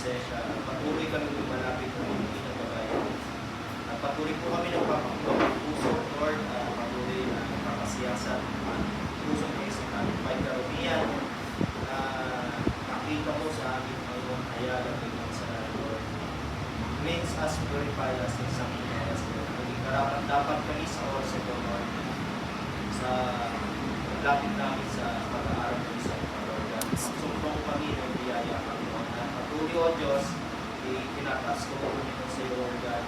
presensya. Patuloy kami lumalapit ng hindi ng babayan. At patuloy po kami ng papakulo ng puso, Lord, patuloy na kakasiyasan ang puso ng isang aming pagkarumihan na nakita mo sa aming Panginoon hayag at ikaw sa Lord. Makes us purify us in something else. Naging karapat dapat kami sa oras ito, Lord. Sa lapit namin sa pag-aaral ng isang Lord. Sumpong kami ng biyaya, Panginoon. At patuloy, O Diyos, tinataas ko po nito sa iyo, Lord God,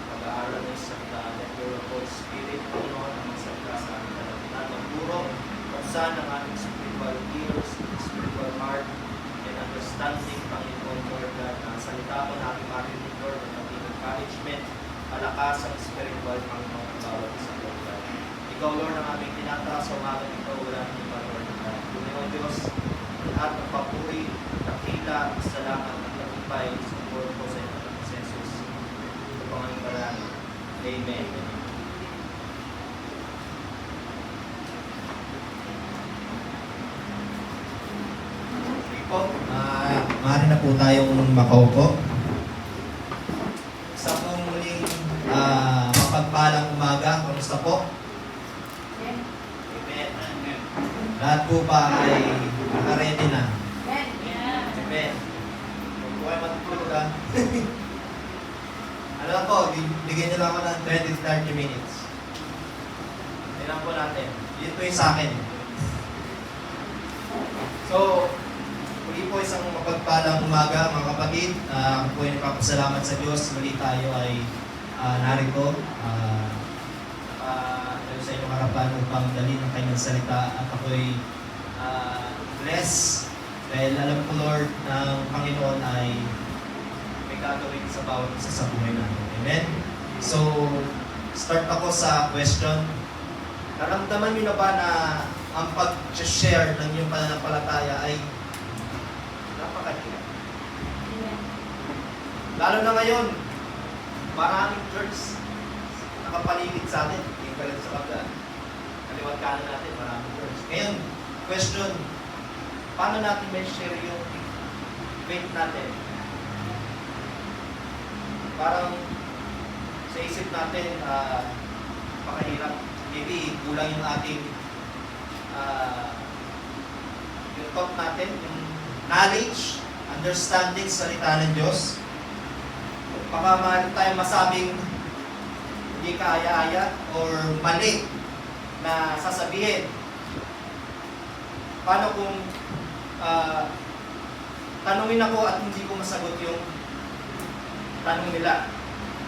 pag-aaral ng isang let your Holy Spirit, Panginoon, ang magsalita sa aming kalamitan. Magpuro kung saan ang aming spiritual ears, spiritual heart, and understanding, Panginoon, Lord God, na salita ko na aking marinig, Lord, ng ating encouragement, malakas ang spiritual, Panginoon, ang bawat isang Lord God. Ikaw, Lord, ang aming tinataas sa umagang ito, wala ng iba, Lord God. Panginoon Diyos, lahat ng papuri, dakila, salamat at tagumpay sa Lord ko sa inyo ng Jesus. Ito po ang aming pangalan. Amen. Maaari na po tayong makaupo. Sa pong muling mapagpalang umaga, kamusta po? Amen. Amen. Lahat po ba ay naka-ready na? Amen. Kung po kayo matutulog ha? Alam ko, bigyan niyo lang ako ng 20-30 minutes. Tingnan po natin. Yun po yung sa akin. So, muli po isang mapagpalang umaga mga kapatid. Ako po ay nagpapasalamat sa Diyos. Muli tayo ay narito sa inyong harapan upang dalhin ang kanyang salita. At ako ay blessed dahil alam ko, Lord, ng Panginoon ay may gagawin sa bawat isa sa buhay natin. Amen? So, start ako sa question. Naramdaman niyo na ba na ang pag-share ng iyong pananampalataya ay napakahirap? Lalo na ngayon, maraming church nakapaligid sa atin. Yung galit sa kaliwat kanan natin, maraming church. Ngayon, question, paano natin may share yung faith natin? Parang sa isip natin, napakahirap. Maybe kulang yung ating yung thought natin, yung knowledge, understanding sa salita ng Diyos. Baka maaari tayong masabing hindi kaaya-aya or mali na sasabihin. Paano kung tanungin ako at hindi ko masagot yung tanong nila?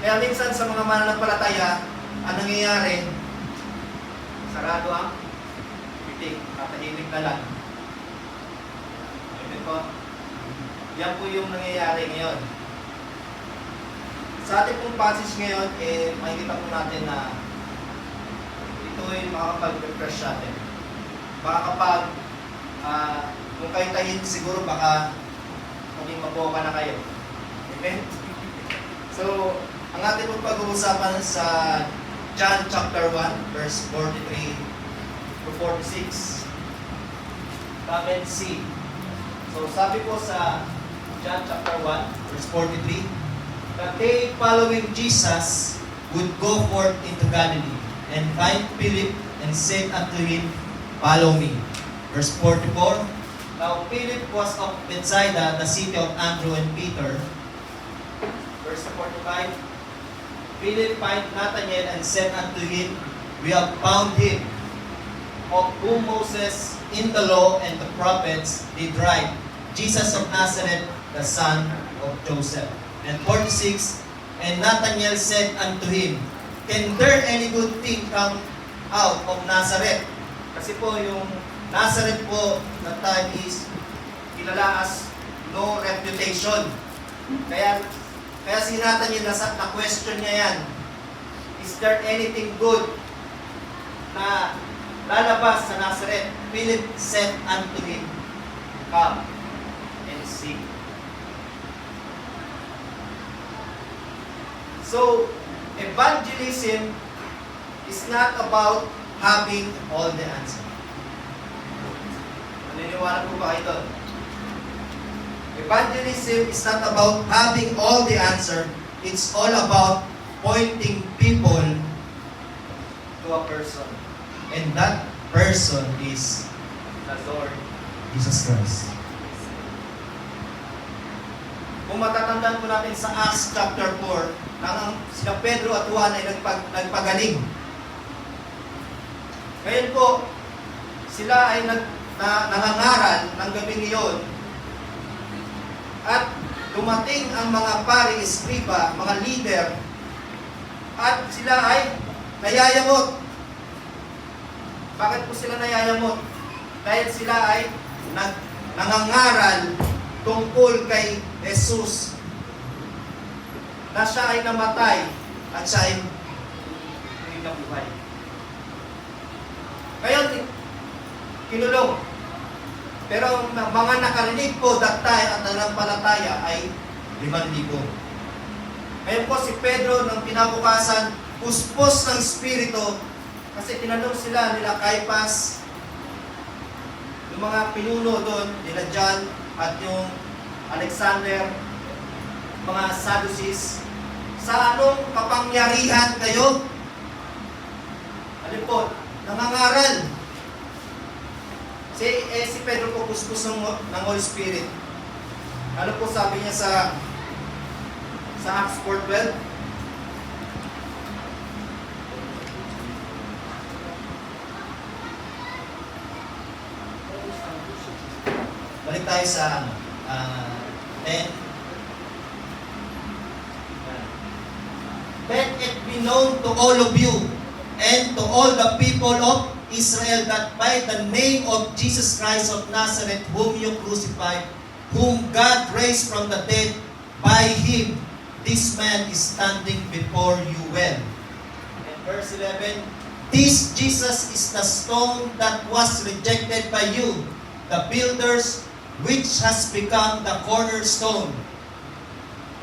Kaya minsan sa mga mananampalataya, ang nangyayari, sarado ang bibig, tatahimik na lang. Amen po? Yan po yung nangyayari ngayon. Sa ating pong passage ngayon, makikita po natin na ito ay makakapag-refresh natin. Baka kapag kung kayo tahin, siguro baka maging maboka na kayo. Amen? So, ang ating pong pag-uusapan sa John chapter 1, verse 43 to 46. Comment C. So, sabi po sa John chapter 1, verse 43, that they following Jesus would go forth into Galilee and find Philip and said unto him, Follow me. Verse 44, now Philip was of Bethsaida, the city of Andrew and Peter. Verse 45, Philip find Nathanael and said unto him, We have found him, of whom Moses in the law and the prophets did write, Jesus of Nazareth, the son of Joseph. And 46, and Nathanael said unto him, Can there any good thing come out of Nazareth? Kasi po yung Nazareth po that time is kilala as no reputation. Kaya si Nathanael na question niya yan, is there anything good na lalabas sa Nazareth? Philip said unto him, Come and see. So, evangelism is not about having all the answers. Naniniwala po ba kayo doon? Evangelism is not about having all the answer. It's all about pointing people To a person. and that person is The Lord. Jesus Christ. Kung matatandaan po natin sa Acts chapter 4, nang sila Pedro at Juan ay nagpagaling. Ngayon po, sila ay nangangaral ng gabing iyon at dumating ang mga pari, eskriba, mga leader at sila ay nayayamot. Bakit po sila nayayamot? Dahil sila ay nangangaral tungkol kay Jesus na siya ay namatay at siya ay Hindi na buhay. ngayon kinulong. Pero ang mga nakarinig po that time at nanampalataya ay 5,000. Ngayon po si Pedro ng kinabukasan, puspos ng Espiritu, kasi tinanong sila nila Caiaphas, yung mga pinuno doon, nila John at yung Alexander, mga Sadducees, sa anong kapangyarihan kayo? Alin po, nangangaral. Si Pedro po puspos ng Holy Spirit. Ano po sabi niya sa Acts 4:12? Balik tayo sa 10. Let it be known to all of you and to all the people of Israel that by the name of Jesus Christ of Nazareth, whom you crucified, whom God raised from the dead, by Him, this man is standing before you well. And verse 11, this Jesus is the stone that was rejected by you, the builders, which has become the cornerstone.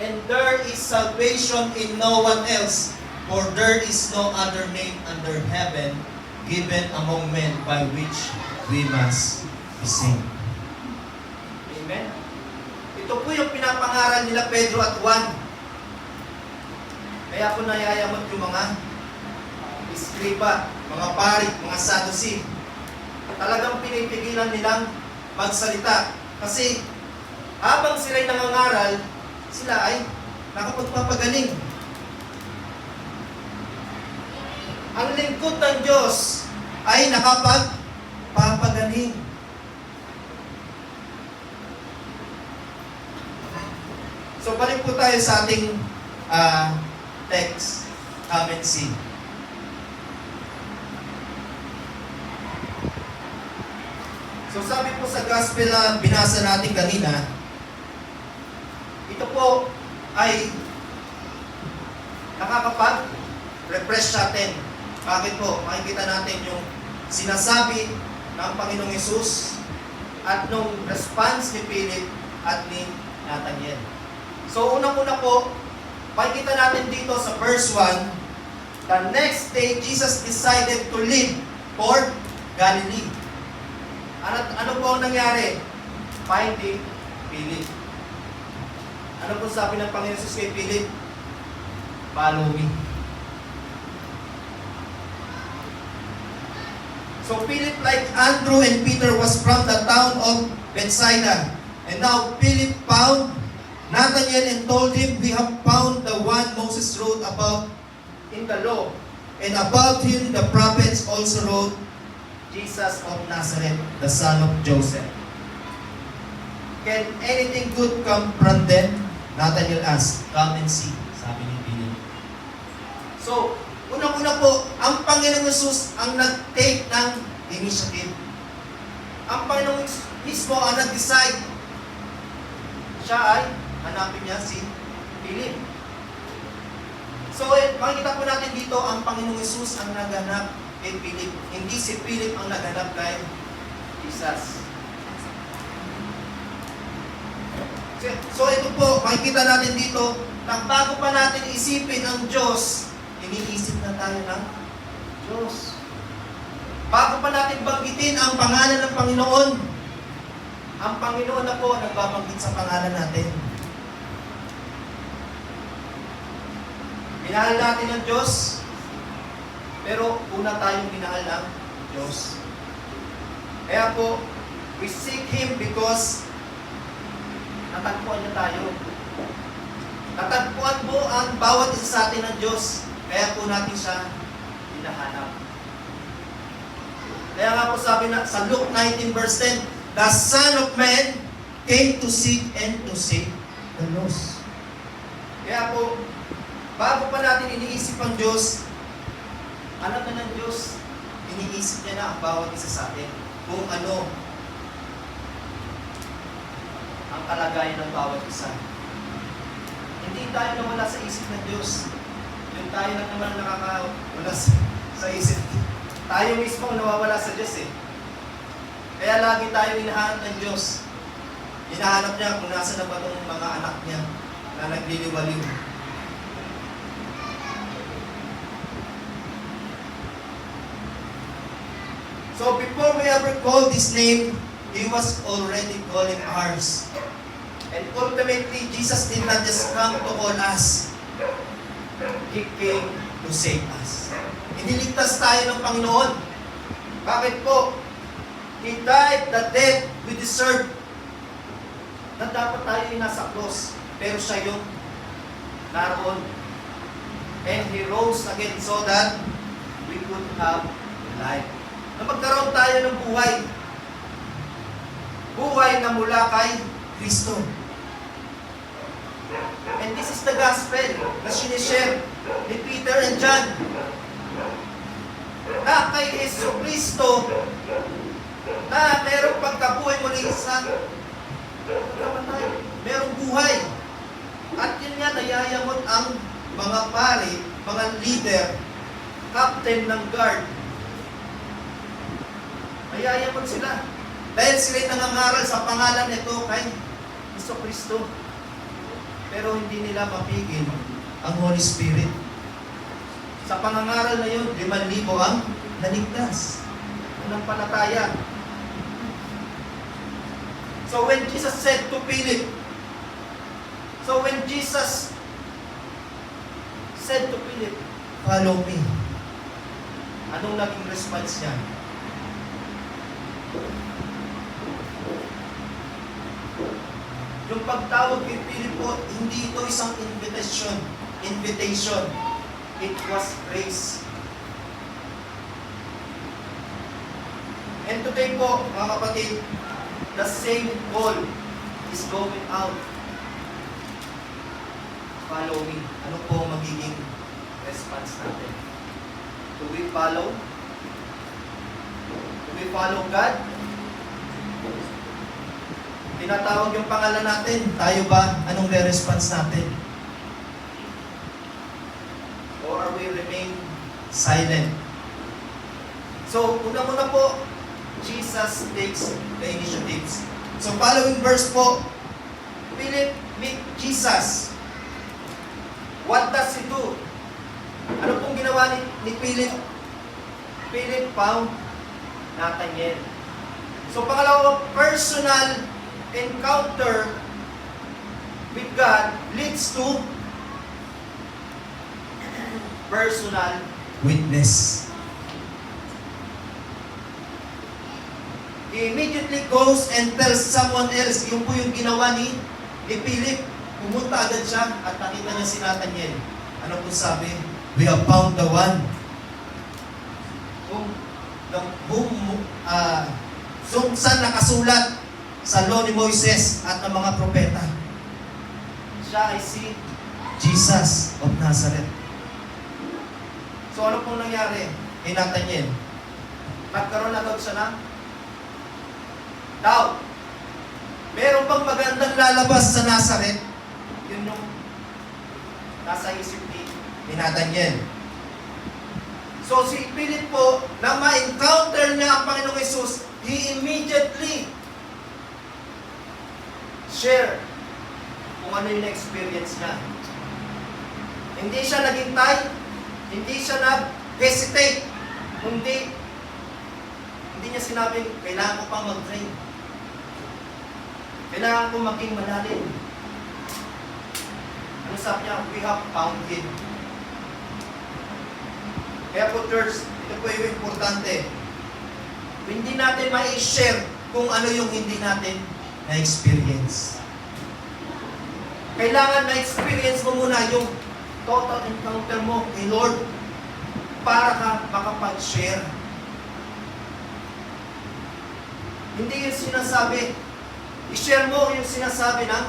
And there is salvation in no one else, for there is no other name under heaven given among men by which we must be saved. Amen? Ito po yung pinapangaral nila Pedro at Juan. Kaya po nayayamot yung mga eskriba, mga pari, mga Sadducee. Talagang pinipigilan nilang magsalita. Kasi habang sila'y nangangaral, sila ay nakapagpapagaling. Ang lingkod ng Diyos ay nakapagpapagaling. So balik po tayo sa ating text, come and see. So sabi po sa gospel na binasa natin kanina, ito po ay nakakapag-refresh sa atin. Bakit po? Makikita natin yung sinasabi ng Panginoong Hesus at nung response ni Philip at ni Nathanael. So unang-una po, makikita natin dito sa verse 1, the next day Jesus decided to leave for Galilee. Ano po ang nangyari? Finding Philip. Ano po sabi ng Panginoon Jesus kay Philip? Follow me. So Philip, like Andrew and Peter, was from the town of Bethsaida. And now Philip found Nathanael and told him, we have found the one Moses wrote about in the law. And about him the prophets also wrote, Jesus of Nazareth, the son of Joseph. Can anything good come from them? Nathanael asked, come and see, sabi ni Philip. So, unang-una po, ang Panginoong Hesus ang nag-take ng initiative. Ang Panginoong mismo ang nag-decide. Siya ay hanapin niya si Philip. So, makikita po natin dito, ang Panginoong Hesus ang naghanap kay Philip. Hindi si Philip ang naghanap kay Jesus. So ito po, makikita natin dito, na bago pa natin isipin ang Diyos, iniisip na tayo ng Diyos. Bago pa natin banggitin ang pangalan ng Panginoon, Ang Panginoon na po nagbabanggit sa pangalan natin. Minahal natin ang Diyos, pero una tayong minahal ng Diyos. Kaya po, we seek Him because natagpuan niya tayo. Natagpuan po ang bawat isa sa atin ng Diyos. Kaya po natin siya hinahanap. Kaya nga po sabi na sa Luke 19 verse 10, the Son of Man came to seek and to save the lost. Kaya po, bago pa natin iniisip ang Diyos, alam na ng Diyos, iniisip niya na ang bawat isa sa atin. Kung ano ang kalagayan ng bawat isa. Hindi tayo nawala sa isip ng Diyos. Yung tayo lang naman nakakawala sa isip. Tayo mismo ang nawawala sa Diyos eh. Kaya lagi tayo hinahanap ng Diyos. Hinahanap niya kung nasa na ba itong mga anak niya na nagliliwaliw. So before we ever called His name, He was already calling ours. And ultimately, Jesus did not just come to call us. He came to save us. Iniligtas tayo ng Panginoon. Bakit po? He died the death we deserve. Na dapat tayo yung nasa cross. Pero siya yung naroon. And He rose again so that we could have life. Na magkaroon tayo ng buhay. Buhay na mula kay Kristo. And this is the gospel na sinishare ni Peter and John. Na kay Yesu Kristo na merong pagkabuhay muli sa kamatay. Merong buhay. At yun nga, nayayamot ang mga pari, mga leader, captain ng guard. Nayayamot sila. Dahil sila'y nangangaral sa pangalan nito kay Yesu Kristo. Pero hindi nila mapigil ang Holy Spirit. Sa pangangaral na yun, 5,000 ang naligtas. Nanampalataya. So when Jesus said to Philip, follow me. Anong naging response niya? Yung pagtawag kay Philip po, hindi ito isang invitation. It was grace. And today po, mga kapatid, the same call is going out. Follow me. Ano po magiging response natin? Do we follow? Do we follow God? Tinatawag yung pangalan natin. Tayo ba? Anong re-response natin? Or are we remain silent? So, una-una po, Jesus takes the initiatives. So, following verse po, Philip meet Jesus. What does he do? Ano pong ginawa ni Philip? Philip found Nathanael. So, pangalawa, personal encounter with God leads to personal witness. He immediately goes and tells someone else. Yung po yung ginawa ni Philip. Pumunta agad siya at nakita niya si Nathanael. Ano po sabi? We have found the one kung saan nakasulat sa law ni Moises at ng mga propeta. Siya ay si Jesus of Nazareth. So ano pong nangyari kay Nathanael? Nagkaroon na daw siya ng doubt. Meron bang magandang lalabas sa Nazareth? Yun yung nasa isip ni Nathanael. So si Philip po, na ma-encounter niya ang Panginoong Jesus, he immediately share kung ano yung experience niya. Hindi siya naghintay, hindi siya nag-hesitate, hindi niya sinabing, kailangan ko pang mag-train. Kailangan ko maging malalim. Ano sabi niya? We have found Him. Kaya po, church, ito po yung importante. Hindi natin ma-share kung ano yung hindi natin na-experience. Kailangan na-experience mo muna yung total encounter mo kay Lord para ka makapag-share. Hindi yung sinasabi. I-share mo yung sinasabi ng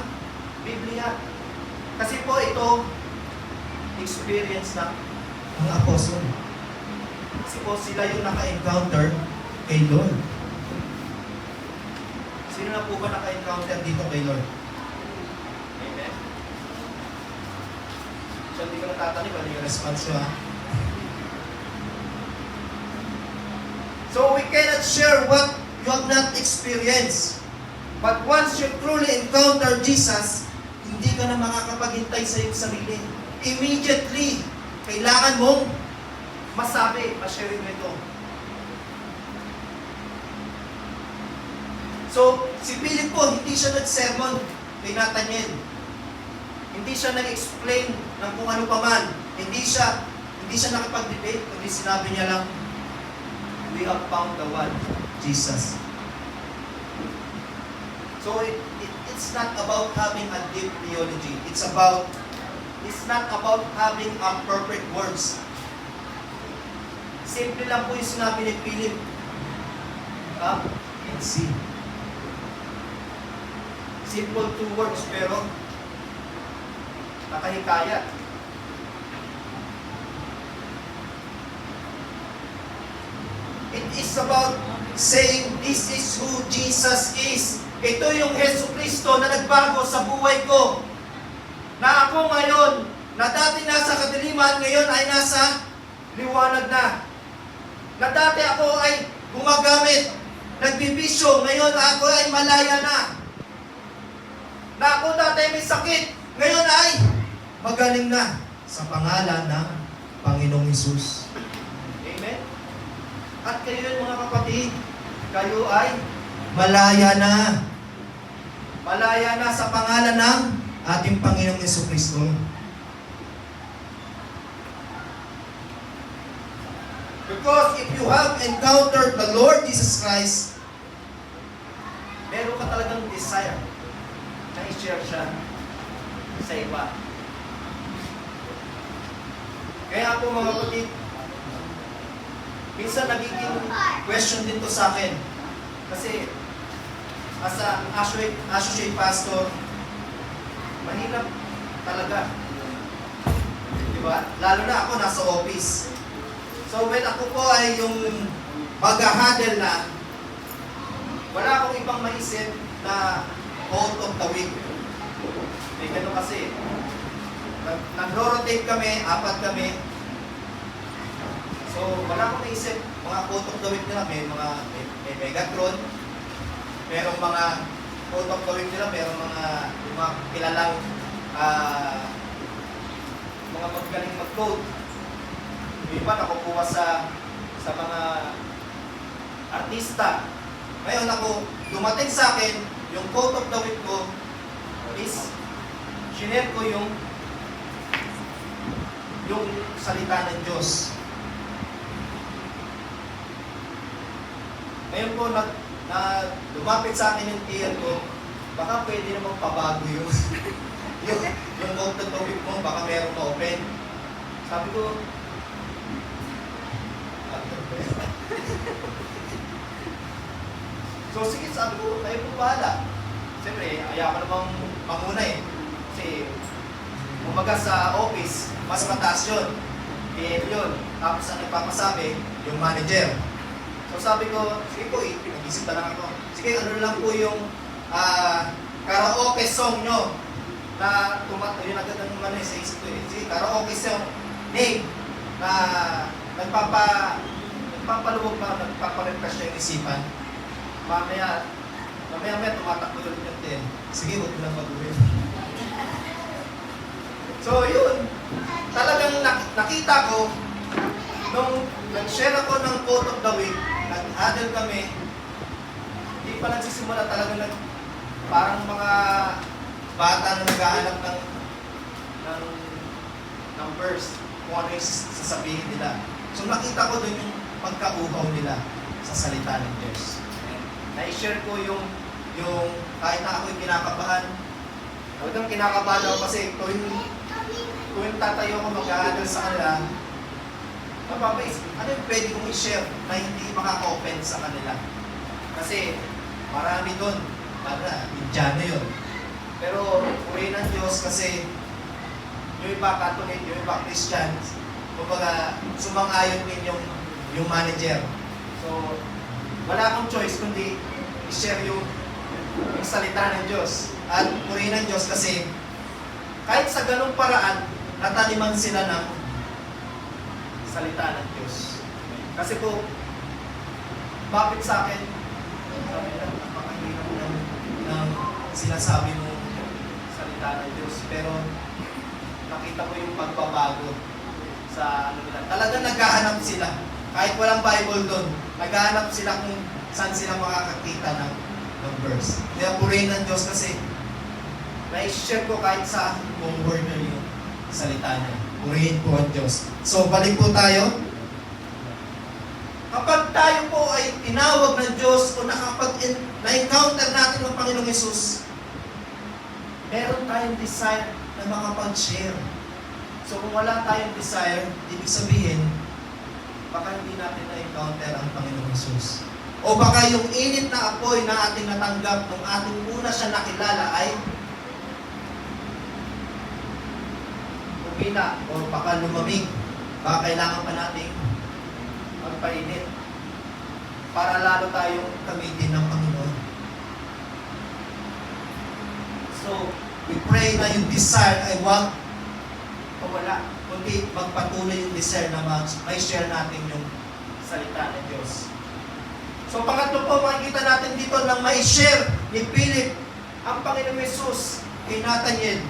Biblia. Kasi po ito, experience ng mga apostle. Kasi po sila yung naka-encounter kay Lord. Sino na po ba naka-encounter dito kay Lord? Amen? So, hindi ko natatanong ano yung response ko, ha? So, we cannot share what you have not experienced. But once you truly encounter Jesus, hindi ka na makakapaghintay sa iyong sarili. Immediately, kailangan mong masabi, ma-share mo ito. So, si Philip po, hindi siya nag-sermon kay Nathaniel. Hindi siya nag-explain ng kung ano pa man. Hindi siya nakipag-debate, kundi sinabi niya lang, we have found the one, Jesus. So, it's not about having a deep theology. It's not about having a perfect words. Simple lang po yung sinabi ni Philip. Come and see. Simple two words, pero nakahikayat. It is about saying, this is who Jesus is. Ito yung Hesus Kristo na nagbago sa buhay ko. Na ako ngayon, na dati nasa kadiliman, ngayon ay nasa liwanag na. Na dati ako ay gumagamit, nagbibisyo, ngayon ako ay malaya na. Na ako dati may sakit, ngayon ay magaling na sa pangalan ng Panginoong Hesus. Amen? At kayo mga kapatid, kayo ay malaya na. Malaya na sa pangalan ng ating Panginoong Jesucristo. Because if you have encountered the Lord Jesus Christ, meron ka talagang desire na i-share siya sa iba. Kaya po mga kapatid, minsan nagiging question din to sa akin. Kasi as an associate pastor, mahirap talaga. Diba? Lalo na ako nasa office. So when ako po ay yung mag-handle na, wala akong ibang maisip na quote of the week. May gano'n kasi. Nag-rotate kami, 4 kami. So wala akong maisip, mga quote of the week nila, may Megatron, merong mga quote of the week nila, merong mga kilalang mga magaling mag-quote. Yung iba nakukuha sa mga artista. Ngayon ako, dumating sa akin, yung quote of the week ko is, shinare ko yung salita ng Diyos. Ngayon po, lumapit sa akin yung tiyan ko, baka pwede namang pabago yung yung quote of the week mo, baka meron ma-open. Sabi ko, so sige, sabi ko, kayo po bahala. Siyempre, ayaw ko namang mamuna eh. Kasi, umaga sa office, mas mataas yun. PM yun. Tapos ang nagpapasabi, yung manager. So sabi ko, sige po, nag-isip na lang ako. Sige, ano lang po yung karaoke song nyo na yun agad ang naman sa isip ko eh. Sige, karaoke song name na nagpapaluwag pa, nagpaparefresh yung isipan. Mamaya tumatakbo ulit yung 10. Sige, huwag lang mag-uwi. So yun, talagang nakita ko, nung nag-share ako ng quote of the week, nag-huddle kami, hindi pa nagsisimula talaga parang mga bata na naghahanap ng verse, kung ano yung sasabihin nila. So nakita ko doon yung pagkauhaw nila sa salita ng Diyos. Na-share ko yung kahit na ako'y kinakabahan, talagang kinakabahan ako kasi tuwing tatayo ko mag-aaral sa kanila, mapapaisip, ano yung pwede kong i-share na hindi makaka-open sa kanila? Kasi marami doon, Indiano yun. Pero purihin ng Diyos kasi yung iba Catholic, yung iba Christians, kumbaga sumang-ayon din yung manager. So, wala akong choice kundi i-share yung salita ng Diyos. At purihin ng Diyos kasi kahit sa ganung paraan, nataniman sila ng salita ng Diyos. Kasi po, bakit sa akin, sabi na, napakahirap ng sinasabi mong salita ng Diyos. Pero, nakita ko yung pagbabago sa ano nila. Talagang naghahanap sila. Kahit walang Bible doon, naghahanap sila kung saan sila makakakita ng verse. Kaya purihin ng Diyos kasi na-share ko kahit sa kung word na yung salita niya. Purihin po ang Diyos. So, balik po tayo. Kapag tayo po ay tinawag ng Diyos o na-encounter natin ng Panginoong Yesus, meron tayong desire na makapag-share. So, kung wala tayong desire, ibig sabihin, baka hindi natin na-encounter ang Panginoong Yesus. O baka yung init na apoy na ating natanggap nung ating una siya nakilala ay umina o baka lumamig. Baka kailangan pa nating magpainit para lalo tayong gamitin ng Panginoon. So, we pray na yung desire ay wag wala, kundi magpatuloy yung desire na may share natin yung salita ng Diyos. So, pangatlo po, makikita natin dito na may share ni Philip ang Panginoong Yesus kay Nathanael.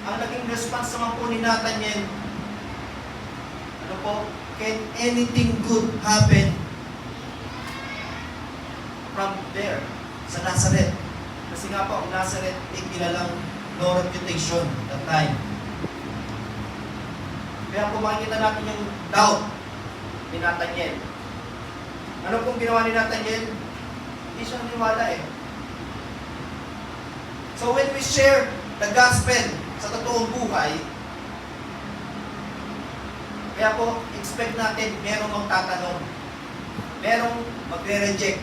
Ang naging response naman po ni Nathanael, ano po, can anything good happen from there, sa Nazareth? Kasi nga po, ang Nazareth ay kilalang no reputation that time. Kaya po makikita natin yung doubt ni Nathanael. Ano pong ginawa ni Nathanael? Hindi siya naniwala eh. So when we share the gospel sa totoong buhay, kaya po, expect natin merong magtatanong, merong magre-reject,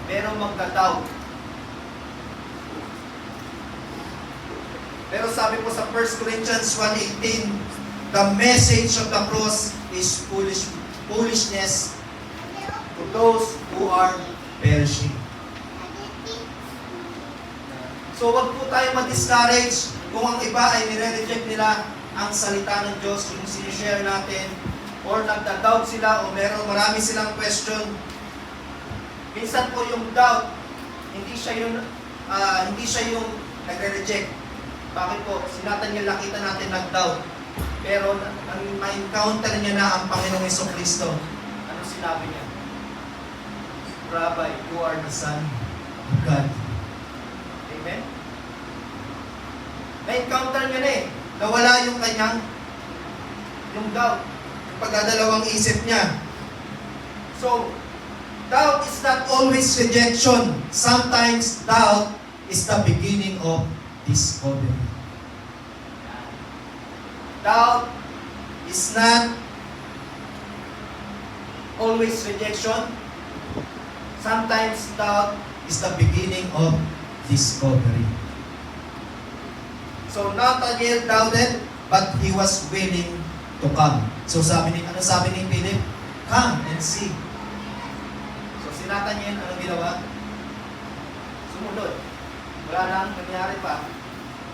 merong magda-doubt. Pero sabi po sa 1 Corinthians 1:18, the message of the cross is foolishness to those who are perishing. So wag po tayo ma-discourage kung ang iba ay nire-reject nila ang salita ng Diyos, yung sinishare natin, or nagda-doubt sila, o marami silang question. Minsan po yung doubt, hindi siya yung nagre-reject. Bakit po? Si Nathanael nakita natin nag-doubt. Pero ma-encounter niya na ang Panginoong Jesucristo. Ano sinabi niya? Rabbi, you are the Son of God. Amen? Na-encounter niya na eh. Nawala yung doubt. Yung pagdadalawang isip niya. So, doubt is not always rejection. Sometimes doubt is the beginning of discovery. Doubt is not always rejection. Sometimes doubt is the beginning of discovery. So Nathanael doubted, but he was willing to come. So ano sabi ni Philip? Come and see. So si Nathanael, ano ginawa? Sumunod. Wala nang nangyari pa.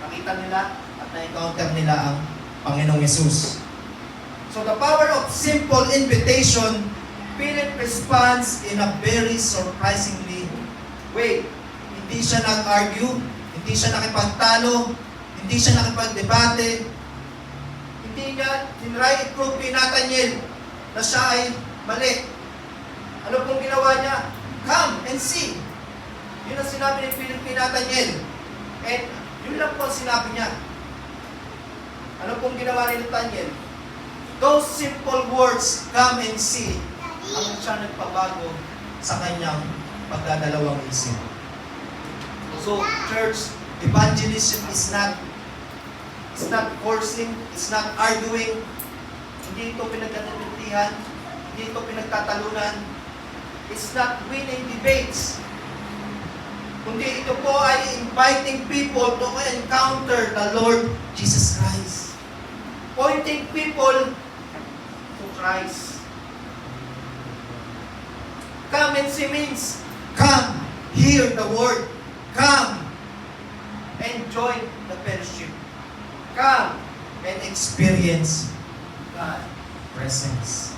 Nakita nila at na-encounter nila ang Panginoong Yesus. So the power of simple invitation, Philip responds in a very surprisingly way. Hindi siya nag-argue, hindi siya nakipagtalo, hindi siya nakipagdebate, hindi niya tinry i-prove kay Nathanael na siya ay mali. Ano pong ginawa niya? Come and see. Yun ang sinabi ni Philip kay Nathaniel. And yun lang po ang sinabi niya. Ano pong ginawa ni Nathaniel? Those simple words, come and see, ang siya nagpabago sa kanyang pagdadalawang isip. So, church, evangelism is not forcing, it's not arguing, hindi ito pinagkatinitihan, hindi ito pinagtatalunan, it's not winning debates, kundi ito po ay inviting people to encounter the Lord Jesus Christ. Pointing people to Christ. Come and see means, come, hear the word, come, and join the fellowship. Come and experience God's presence.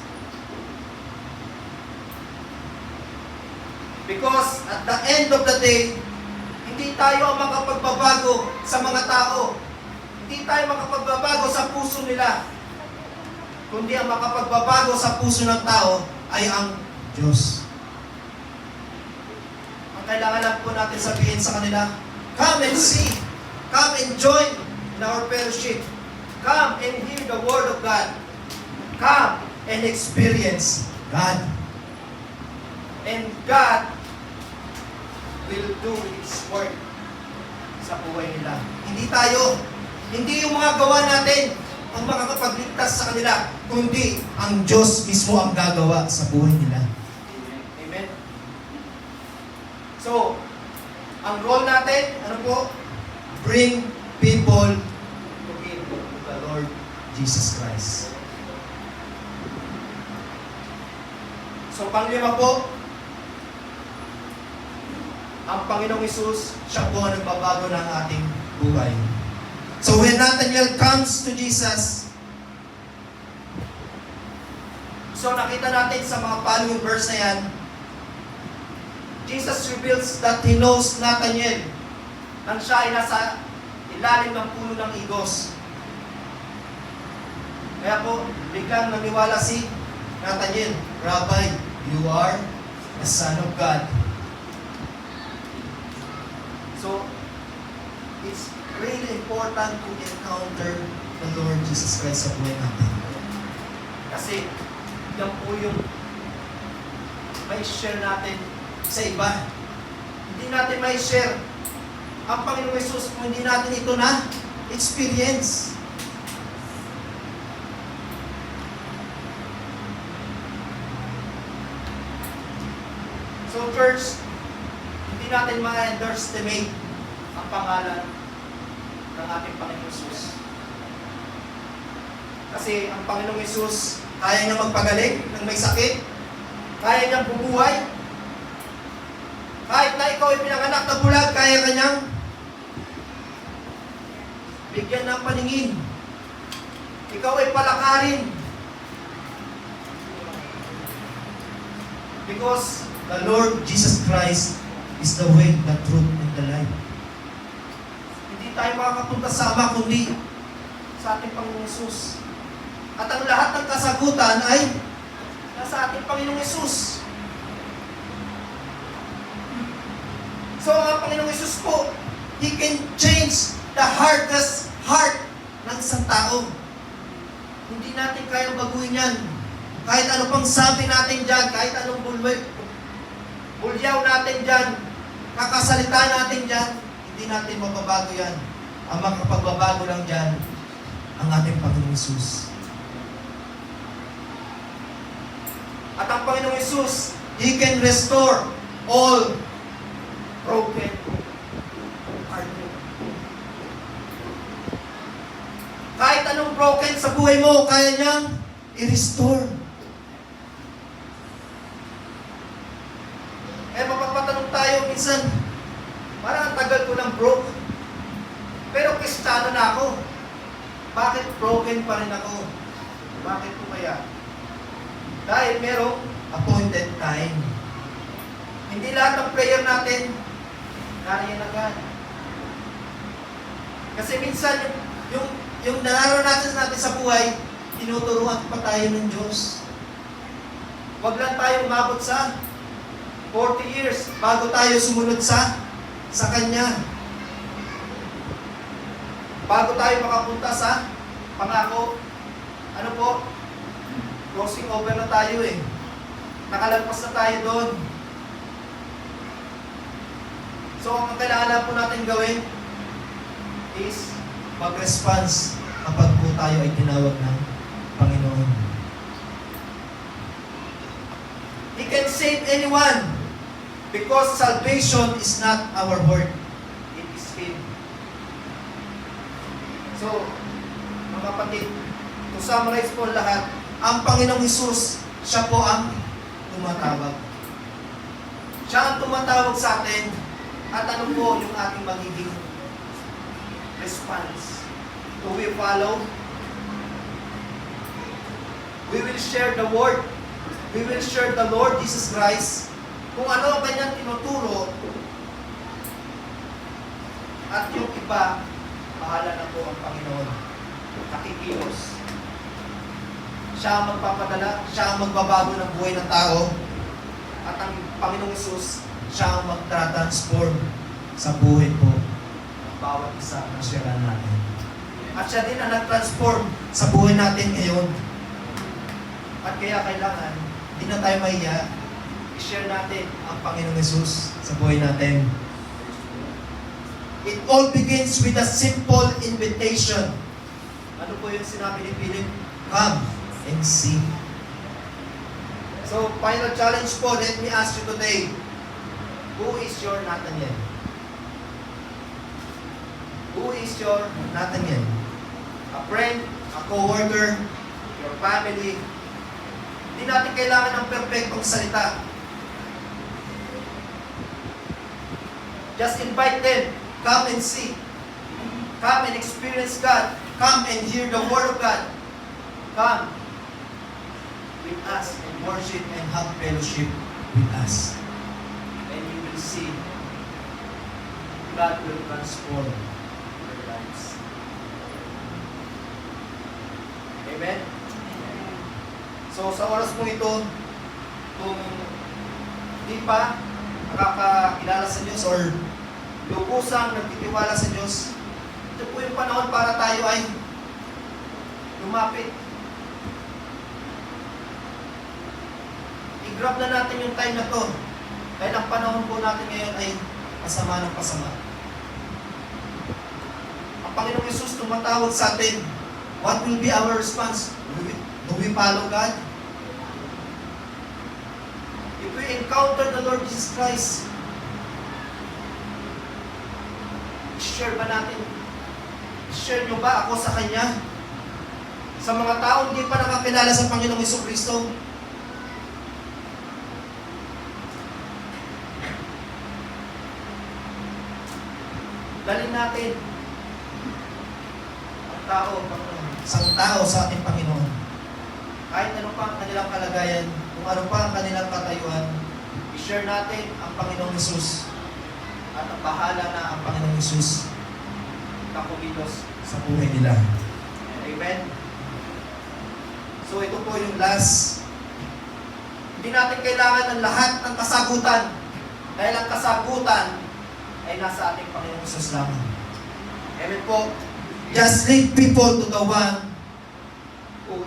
Because at the end of the day, hindi tayo ang makapagbabago sa mga tao. Hindi tayo makapagbabago sa puso nila. Kundi ang makapagbabago sa puso ng tao ay ang Diyos. Ang kailangan lang po natin sabihin sa kanila, come and see, come and join in our fellowship. Come and hear the word of God. Come and experience God. And God will do His work sa buhay nila. Hindi tayo, hindi yung mga gawa natin ang makakapagligtas sa kanila, kundi ang Diyos mismo ang gagawa sa buhay nila. Amen? So, ang role natin, ano po? Bring people to Him, to the Lord Jesus Christ. So, panglima po, ang Panginoong Hesus, siya po ang nagbabago ng ating buhay. So when Nathaniel comes to Jesus, so nakita natin sa mga following verse na yan, Jesus reveals that He knows Nathaniel nang siya ay nasa ilalim ng puno ng igos. Kaya po, biglang naniwala si Nathaniel, Rabbi, you are the Son of God. So, it's really important to encounter the Lord Jesus Christ sa buhay natin. Kasi, yan po yung may share natin sa iba. Hindi natin may share ang Panginoong Hesus kung hindi natin ito na experience. So, church, hindi natin ma-underestimate ang pangalan ng ating Panginoong Hesus. Kasi ang Panginoong Hesus, kaya niya magpagaling ng may sakit, kaya niyang bumuhay. Kahit na ikaw ay pinanganak na bulag, kaya kanyang bigyan ng paningin. Ikaw ay palakarin. Because the Lord Jesus Christ is the way, the truth, and the life. Hindi tayo makakapunta sa Ama kundi sa ating Panginoong Hesus. At ang lahat ng kasagutan ay nasa ating Panginoong Hesus. So ang Panginoong Hesus po, He can change the hardest heart ng isang tao. Hindi natin kayang baguhin yan. Kahit ano pang sabi natin dyan, kahit anong bulyaw natin dyan, kakasalita natin dyan, hindi natin mababago yan. Ang makapagbabago lang dyan, ang ating Panginoong Hesus. At ang Panginoong Hesus, He can restore all broken hearted. Kahit anong broken sa buhay mo, kaya niyang i-restore. Eh, mapapatanong tayo minsan, parang ang tagal ko ng broke. Pero Kristiyano na ako. Bakit broken pa rin ako? Bakit po kaya? Dahil merong appointed time. Hindi lahat ng prayer natin nariyan agad. Kasi minsan, yung nararanasan natin sa buhay, tinuturuan pa tayo ng Diyos. Huwag lang tayo umabot sa 40 years bago tayo sumunod sa Kanya. Bago tayo makapunta sa pangako. Ano po? Crossing over na tayo eh. Nakalagpas na tayo doon. So, ang kailangan po natin gawin is mag-response kapag po tayo ay tinawag ng Panginoon. He can save anyone because salvation is not our work. It is Him. So, mga kapatid, to summarize po lahat, ang Panginoong Hesus, siya po ang tumatawag. Siya ang tumatawag sa atin at ano po yung ating magiging response. Do we follow? We will share the Word. We will share the Lord Jesus Christ. Kung ano ang kanyang tinuturo at yung iba, bahala na po ang Panginoon. Nakikilos. Siya ang magpapadala, siya ang magbabago ng buhay ng tao, at ang Panginoong Hesus, siya ang magtra-transform sa buhay po ng bawat isa na siya natin. At siya din ang nag-transform sa buhay natin ngayon. At kaya kailangan, hindi na tayo mahiya, i-share natin ang Panginoong Hesus sa buhay natin. It all begins with a simple invitation. Ano po yung sinabi ni Philip? Come and see. So, final challenge po, let me ask you today, who is your Nathaniel? Who is your Nathaniel? A friend, a co-worker, your family. Hindi natin kailangan ng perfectong salita. Just invite them. Come and see. Come and experience God. Come and hear the Word of God. Come with us and worship and have fellowship with us. And you will see God will transform your lives. Amen? So sa oras po ito, kung hindi pa nakakilala sa Diyos or lubusang nagtitiwala sa Diyos, ito po yung panahon para tayo ay lumapit. I-grab na natin yung time na to. Dahil ang panahon po natin ngayon ay pasama ng pasama. Ang Panginoong Hesus tumatawag sa atin. What will be our response? Do we follow God? If we encounter the Lord Jesus Christ, share ba natin? Share nyo ba ako sa Kanya? Sa mga taong hindi pa nakakilala sa Panginoong Jesucristo, dalhin natin ang tao, isang tao sa ating Panginoon. Kahit ano pa ang kanilang kalagayan, kung ano pa ang kanilang katayuan, i-share natin ang Panginoong Hesus. At ang bahala na ang Panginoong Hesus na kumilos sa buhay nila. Amen? So ito po yung last. Hindi natin kailangan ng lahat ng kasagutan. Dahil ang kasagutan ay nasa ating Panginoong Hesus lamang. Amen po? Just lead people to the one who